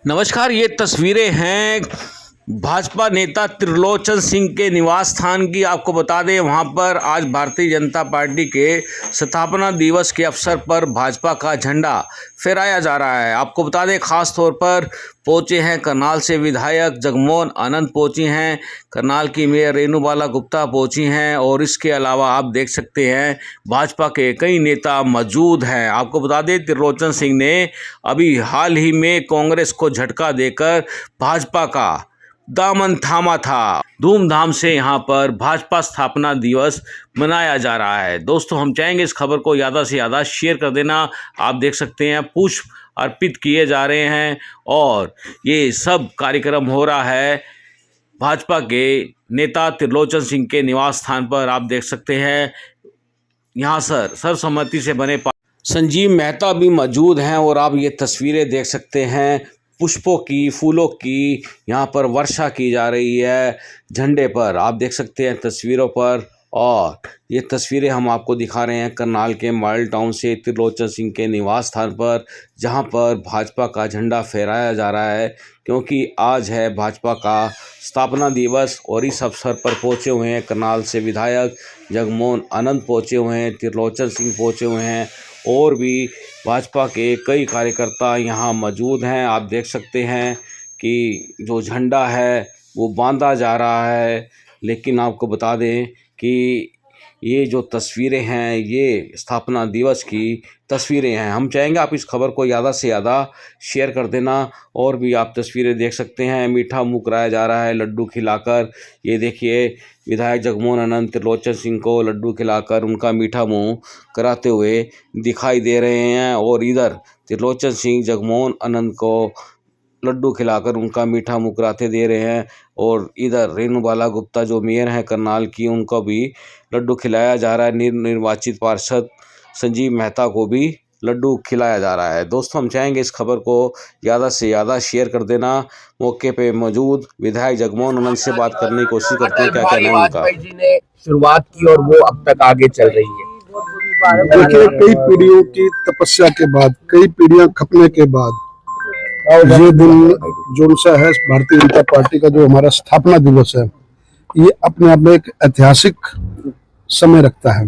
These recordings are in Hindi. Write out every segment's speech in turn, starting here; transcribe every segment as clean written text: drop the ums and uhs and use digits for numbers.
नमस्कार। ये तस्वीरें हैं भाजपा नेता त्रिलोचन सिंह के निवास स्थान की। आपको बता दें, वहां पर आज भारतीय जनता पार्टी के स्थापना दिवस के अवसर पर भाजपा का झंडा फहराया जा रहा है। आपको बता दें, खास तौर पर पहुंचे हैं करनाल से विधायक जगमोहन आनंद पहुंची हैं, करनाल की मेयर रेणुबाला गुप्ता पहुंची हैं और इसके अलावा आप देख सकते हैं भाजपा के कई नेता मौजूद हैं। आपको बता दें, त्रिलोचन सिंह ने अभी हाल ही में कांग्रेस को झटका देकर भाजपा का दामन थामा था। धूमधाम से यहाँ पर भाजपा स्थापना दिवस मनाया जा रहा है। दोस्तों, हम चाहेंगे इस खबर को ज़्यादा से ज़्यादा शेयर कर देना। आप देख सकते हैं पुष्प अर्पित किए जा रहे हैं और ये सब कार्यक्रम हो रहा है भाजपा के नेता त्रिलोचन सिंह के निवास स्थान पर। आप देख सकते हैं यहाँ सर्वसम्मति से बने संजीव मेहता भी मौजूद हैं और आप ये तस्वीरें देख सकते हैं पुष्पों की, फूलों की यहाँ पर वर्षा की जा रही है झंडे पर। आप देख सकते हैं तस्वीरों पर। और ये तस्वीरें हम आपको दिखा रहे हैं करनाल के मॉडल टाउन से त्रिलोचन सिंह के निवास स्थान पर, जहाँ पर भाजपा का झंडा फहराया जा रहा है, क्योंकि आज है भाजपा का स्थापना दिवस। और इस अवसर पर पहुँचे हुए हैं करनाल से विधायक जगमोहन आनंद पहुँचे हुए हैं, त्रिलोचन सिंह पहुँचे हुए हैं और भी भाजपा के कई कार्यकर्ता यहाँ मौजूद हैं। आप देख सकते हैं कि जो झंडा है वो बांधा जा रहा है। लेकिन आपको बता दें कि ये जो तस्वीरें हैं ये स्थापना दिवस की तस्वीरें हैं। हम चाहेंगे आप इस खबर को ज़्यादा से ज़्यादा शेयर कर देना। और भी आप तस्वीरें देख सकते हैं, मीठा मुँह कराया जा रहा है लड्डू खिलाकर। ये देखिए, विधायक जगमोहन आनंद त्रिलोचन सिंह को लड्डू खिलाकर उनका मीठा मुँह कराते हुए दिखाई दे रहे हैं। और इधर त्रिलोचन सिंह जगमोहन आनंद को लड्डू खिलाकर उनका मीठा मुँह कराते दे रहे हैं। और इधर रेणुबाला गुप्ता जो मेयर हैं करनाल की, उनको भी लड्डू खिलाया जा रहा है। निर्वाचित पार्षद संजीव मेहता को भी लड्डू खिलाया जा रहा है। दोस्तों, हम चाहेंगे इस खबर को ज़्यादा से ज़्यादा शेयर कर देना। मौके पे मौजूद विधायक जगमोहन आनंद से बात करने की कोशिश करते हैं, क्या कहना है उनका। वाजपेयी जी ने शुरुआत की और वो अब तक आगे चल रही है। देखिए, कई पीढ़ियों की तपस्या के बाद, कई पीढ़ियां खपने के बाद ये दिन जो सा है भारतीय जनता पार्टी का जो हमारा स्थापना दिवस है, ये अपने आप में एक ऐतिहासिक समय रखता है।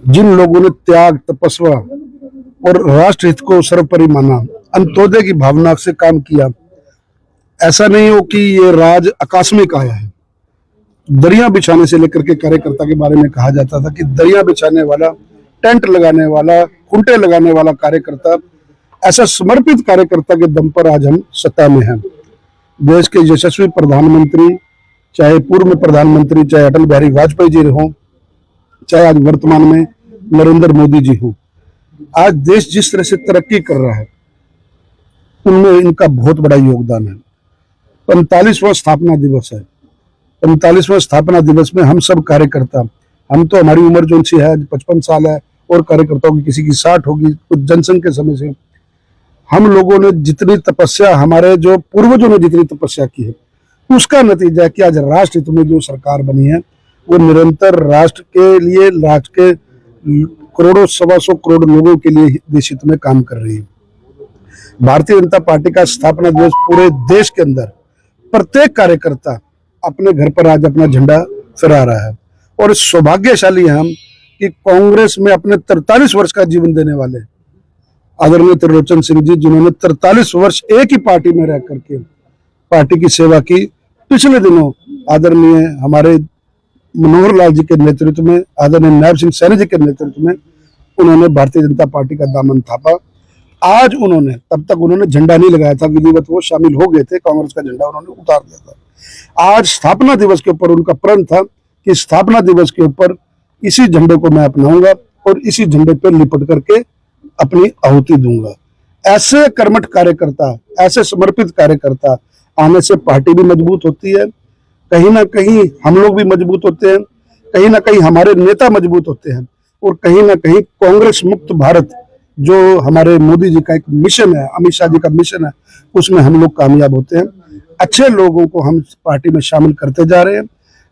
जिन लोगों ने त्याग, तपस्या और राष्ट्र हित को सर्वोपरि माना, अंत्योदय की भावना से काम किया, ऐसा नहीं हो कि ये राज आकस्मिक आया है। दरिया बिछाने से लेकर के कार्यकर्ता के बारे में कहा जाता था कि दरिया बिछाने वाला, टेंट लगाने वाला, खूंटे लगाने वाला कार्यकर्ता, ऐसा समर्पित कार्यकर्ता के दम पर आज हम सत्ता में हैं। देश के यशस्वी प्रधानमंत्री, चाहे पूर्व में प्रधानमंत्री, चाहे अटल बिहारी वाजपेयी जी हों, चाहे आज वर्तमान में नरेंद्र मोदी जी हों, आज देश जिस तरह से तरक्की कर रहा है उनमें इनका बहुत बड़ा योगदान है। 45वां स्थापना दिवस है। 45वां स्थापना दिवस में हम सब कार्यकर्ता, हम तो, हमारी उम्र जो सी है 55 साल है और कार्यकर्ताओं की किसी की 60 होगी, कुछ जनसंघ के समय से हम लोगों ने जितनी तपस्या, हमारे जो पूर्वजों ने जितनी तपस्या की है, उसका नतीजा है कि आज राष्ट्र हित में जो सरकार बनी है वो निरंतर राष्ट्र के लिए, राष्ट्र के करोड़ों, 125 करोड़ लोगों के लिए देश हित में काम कर रही है। भारतीय जनता पार्टी का स्थापना दिवस पूरे देश के अंदर प्रत्येक कार्यकर्ता अपने घर पर आज अपना झंडा फहरा रहा है। और सौभाग्यशाली हैं हम कि कांग्रेस में अपने 43 वर्ष का जीवन देने वाले आदरणीय त्रिलोचन सिंह जी, जिन्होंने 43 वर्ष एक ही पार्टी में रह करके पार्टी की सेवा की, पिछले दिनों आदरणीय हमारे मनोहर लाल जी के नेतृत्व में, आदरणीय नायब सिंह सैनी जी के नेतृत्व में उन्होंने भारतीय जनता पार्टी का दामन थापा। आज उन्होंने, तब तक उन्होंने झंडा नहीं लगाया था, विधिवत वो शामिल हो गए थे, कांग्रेस का झंडा उन्होंने उतार दिया था। आज स्थापना दिवस के ऊपर उनका प्रण था कि स्थापना दिवस के ऊपर इसी झंडे को मैं अपनाऊंगा और इसी झंडे पर लिपट करके अपनी आहुति दूंगा। ऐसे कर्मठ कार्यकर्ता, ऐसे समर्पित कार्यकर्ता आने से पार्टी भी मजबूत होती है, कहीं ना कहीं हम लोग भी मजबूत होते हैं, कहीं ना कहीं हमारे नेता मजबूत होते हैं और कहीं ना कहीं कांग्रेस मुक्त भारत जो हमारे मोदी जी का एक मिशन है, अमित शाह जी का मिशन है, उसमें हम लोग कामयाब होते हैं। अच्छे लोगों को हम पार्टी में शामिल करते जा रहे हैं,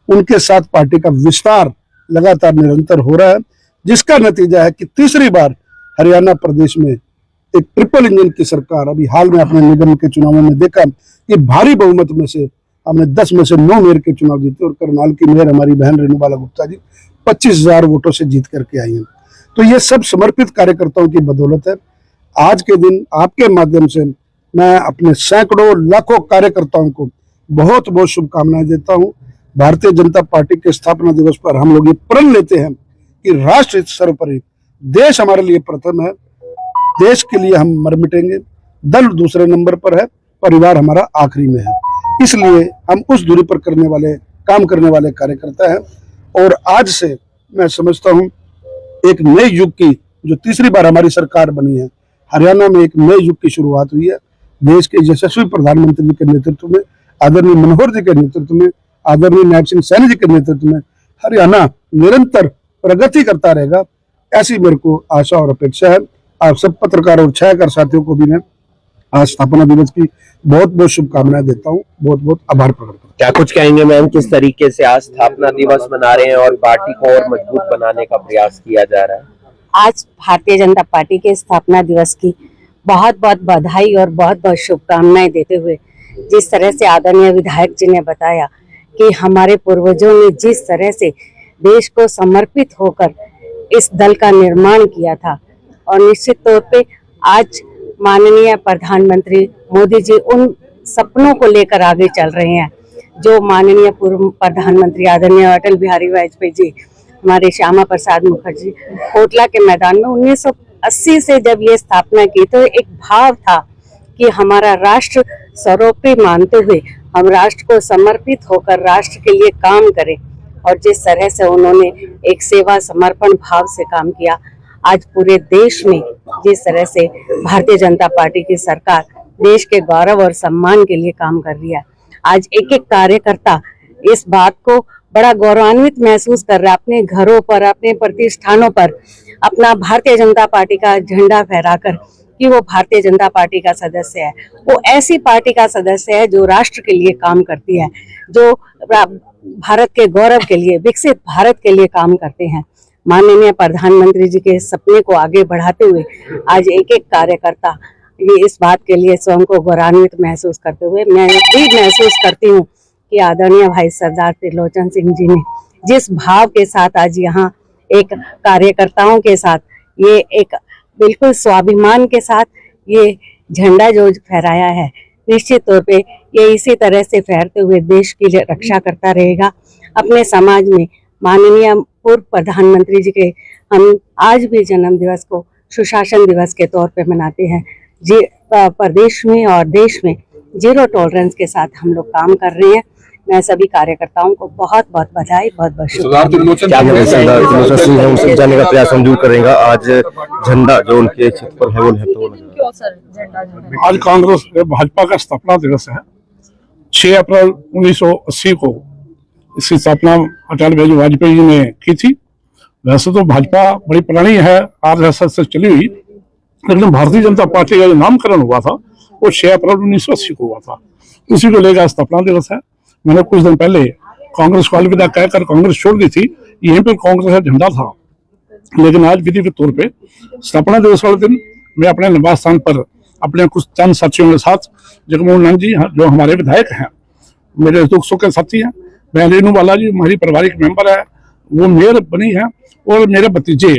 उनके साथ पार्टी का विस्तार लगातार निरंतर हो रहा है, जिसका नतीजा है कि तीसरी बार हरियाणा प्रदेश में एक ट्रिपल इंजन की सरकार, अभी हाल में अपने निगम के चुनावों में देखा कि भारी बहुमत में से हमने 10 में से 9 मेयर के चुनाव जीते और करनाल की मेयर हमारी बहन रेणुबाला गुप्ता जी 25,000 वोटों से जीत करके आई हैं। तो ये सब समर्पित कार्यकर्ताओं की बदौलत है। आज के दिन आपके माध्यम से मैं अपने सैकड़ों लाखों कार्यकर्ताओं को बहुत बहुत शुभकामनाएं देता हूं। भारतीय जनता पार्टी के स्थापना दिवस पर हम लोग ये प्रण लेते हैं कि राष्ट्र सर्वोपरि, देश हमारे लिए प्रथम है, देश के लिए हम मर मिटेंगे, दल दूसरे नंबर पर है, परिवार हमारा आखिरी में है। इसलिए हम उस दूरी पर काम करने वाले कार्यकर्ता हैं। और आज से मैं समझता हूं एक नए युग की, जो तीसरी बार हमारी सरकार बनी है, हरियाणा में एक नए युग की शुरुआत हुई है। देश के यशस्वी प्रधानमंत्री जी के नेतृत्व में, आदरणीय मनोहर जी के नेतृत्व में, आदरणीय नायब सिंह सैनी जी के नेतृत्व में हरियाणा निरंतर प्रगति करता रहेगा, ऐसी मेरे को आशा और अपेक्षा है। आप सब पत्रकार और छायाकार साथियों को भी मैं आज स्थापना दिवस की बहुत बहुत शुभकामनाएं देता हूँ, बहुत बहुत आभार प्रकट करता हूँ। क्या कुछ कहेंगे मैम, किस तरीके से आज स्थापना दिवस मना रहे हैं और पार्टी को और मजबूत बनाने का प्रयास किया जा रहा है? आज भारतीय जनता पार्टी के स्थापना दिवस की बहुत बहुत बधाई और बहुत बहुत शुभकामनाएं देते हुए, जिस तरह से आदरणीय विधायक जी ने बताया कि हमारे पूर्वजों ने जिस तरह से देश को समर्पित होकर इस दल का निर्माण किया था, और निश्चित तौर पे आज माननीय प्रधानमंत्री मोदी जी उन सपनों को लेकर आगे चल रहे हैं जो माननीय पूर्व प्रधानमंत्री आदरणीय अटल बिहारी वाजपेयी जी, हमारे श्यामा प्रसाद मुखर्जी कोटला के मैदान में 1980 से जब ये स्थापना की, तो एक भाव था कि हमारा राष्ट्र सर्वोपरि मानते हुए हम राष्ट्र को समर्पित होकर राष्ट्र के लिए काम करें। और जिस तरह से उन्होंने एक सेवा समर्पण भाव से काम किया, आज पूरे देश में जिस तरह से भारतीय जनता पार्टी की सरकार देश के गौरव और सम्मान के लिए काम कर रही है, आज एक एक कार्यकर्ता इस बात को बड़ा गौरवान्वित महसूस कर रहा है, अपने घरों पर, अपने प्रतिष्ठानों पर अपना भारतीय जनता पार्टी का झंडा फहराकर कि वो भारतीय जनता पार्टी का सदस्य है। वो ऐसी पार्टी का सदस्य है जो राष्ट्र के लिए काम करती है, जो भारत के गौरव के लिए, विकसित भारत के लिए काम करते हैं। माननीय प्रधानमंत्री जी के सपने को आगे बढ़ाते हुए आज एक एक कार्यकर्ता ये इस बात के लिए स्वयं को गौरवान्वित महसूस करते हुए मैं भी महसूस करती हूँ कि आदरणीय भाई सरदार त्रिलोचन सिंह जी ने जिस भाव के साथ आज यहाँ एक कार्यकर्ताओं के साथ ये एक बिल्कुल स्वाभिमान के साथ ये झंडा जो फहराया है, निश्चित तौर पे ये इसी तरह से फहरते हुए देश की रक्षा करता रहेगा। अपने समाज में माननीय पूर्व प्रधानमंत्री जी के हम आज भी जन्म दिवस को सुशासन दिवस के तौर पे मनाते हैं। जी प्रदेश में और देश में जीरो टॉलरेंस के साथ हम लोग काम कर रहे हैं। मैं सभी कार्यकर्ताओं को बहुत बहुत बधाई, बहुत बहुत शुभकामनाएं। जाने का प्रयास हम जरूर करेंगे। आज झंडा जो उनके छत पर है वो आज कांग्रेस भाजपा का स्थापना दिवस है। 6 अप्रैल 1980 को इसकी स्थापना अटल बिहारी वाजपेयी जी ने की थी। वैसे तो भाजपा बड़ी पुरानी है, आरएसएस से चली हुई, लेकिन भारतीय जनता पार्टी का जो नामकरण हुआ था वो 6 अप्रैल 1980 को हुआ था। उसी को लेकर स्थापना दिवस है। मैंने कुछ दिन पहले कांग्रेस को अलविदा कहकर कांग्रेस छोड़ दी थी, यहीं पर कांग्रेस का झंडा था। लेकिन आज विधि के तौर पे स्थापना दिवस वाले दिन मैं अपने निवास स्थान पर अपने कुछ चंद साथियों के साथ, जगमोहन लाल जी जो हमारे विधायक हैं, मेरे दुख सुख के साथी हैं, बहन रेणुबाला जी हमारी पारिवारिक मेंबर है, वो मेयर बनी है, और मेरे भतीजे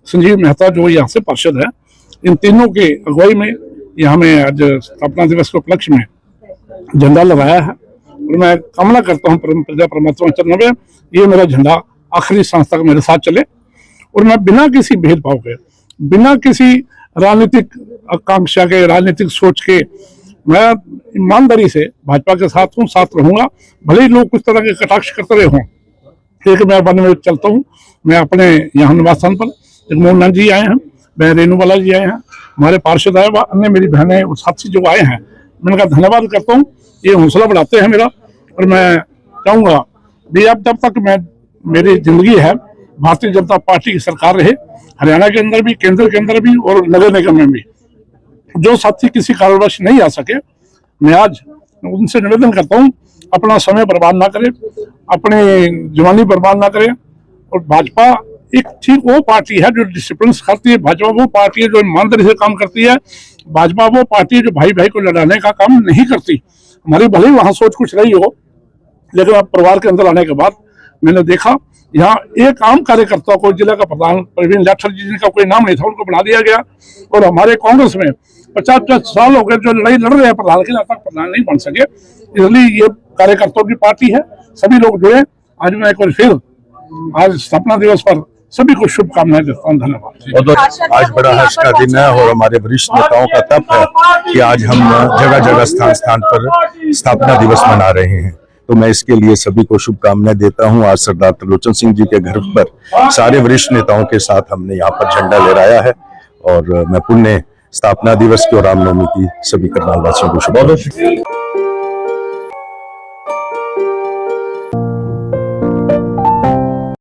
संजीव मेहता जो यहाँ से पार्षद है, इन तीनों के अगुवाई में यहाँ में आज स्थापना दिवस के उपलक्ष्य में झंडा लगाया है। और मैं कामना करता हूँ प्रजा परमात्मा चरण में ये मेरा झंडा आखिरी सांस तक मेरे साथ चले, और मैं बिना किसी भेदभाव के, बिना किसी राजनीतिक आकांक्षा के, राजनीतिक सोच के, मैं ईमानदारी से भाजपा के साथ हूँ, साथ रहूंगा। भले ही लोग कुछ तरह के कटाक्ष करते रहे हों, लेकिन मैं बन में चलता हूँ। मैं अपने यहाँ निवास स्थान पर जगमोहन लाल जी आए हैं, बहन रेणुबाला जी आए हैं, हमारे पार्षद आए, अन्य मेरी बहनें और साथी जो आए हैं, मैं उनका धन्यवाद करता हूँ। ये हौसला बढ़ाते हैं मेरा, और मैं चाहूँगा भी अब जब तक मेरी जिंदगी है भारतीय जनता पार्टी की सरकार रहे, हरियाणा के अंदर भी, केंद्र के अंदर भी और नगर निगम में भी। जो साथी किसी कारणवश नहीं आ सके, मैं आज उनसे निवेदन करता हूँ अपना समय बर्बाद ना करें, अपनी जवानी बर्बाद ना करें, और भाजपा एक ठीक वो पार्टी है जो डिसिप्लिन करती है, भाजपा वो पार्टी है जो ईमानदारी से काम करती है, भाजपा वो पार्टी है जो भाई भाई को लड़ाने का काम नहीं करती। हमारी भले ही वहां सोच कुछ रही हो, लेकिन अब परिवार के अंदर आने के बाद मैंने देखा यहाँ एक आम कार्यकर्ता को, जिला का प्रधान प्रवीण जाठर जी जिनका कोई नाम नहीं था, उनको बना दिया गया। और हमारे कांग्रेस में 50 साल हो गए जो लड़ाई लड़ रहे हैं प्रधान के, तक प्रधान नहीं बन सके। इसलिए ये कार्यकर्ताओं की पार्टी है, सभी लोग जुड़े। आज मैं एक बार फिर आज स्थापना दिवस पर सभी को शुभकामनाएं देता हूँ। धन्यवाद। आज बड़ा हर्ष का दिन है और हमारे वरिष्ठ नेताओं का तप है कि आज हम जगह जगह स्थान स्थान पर स्थापना दिवस मना रहे हैं। तो मैं इसके लिए सभी को शुभकामनाएं देता हूं। आज सरदार त्रिलोचन सिंह जी के घर पर सारे वरिष्ठ नेताओं के साथ हमने यहाँ पर झंडा लहराया है और मैं पुण्य स्थापना दिवस की और रामनवमी की सभी करनाल वासियों को शुभकामनाएं।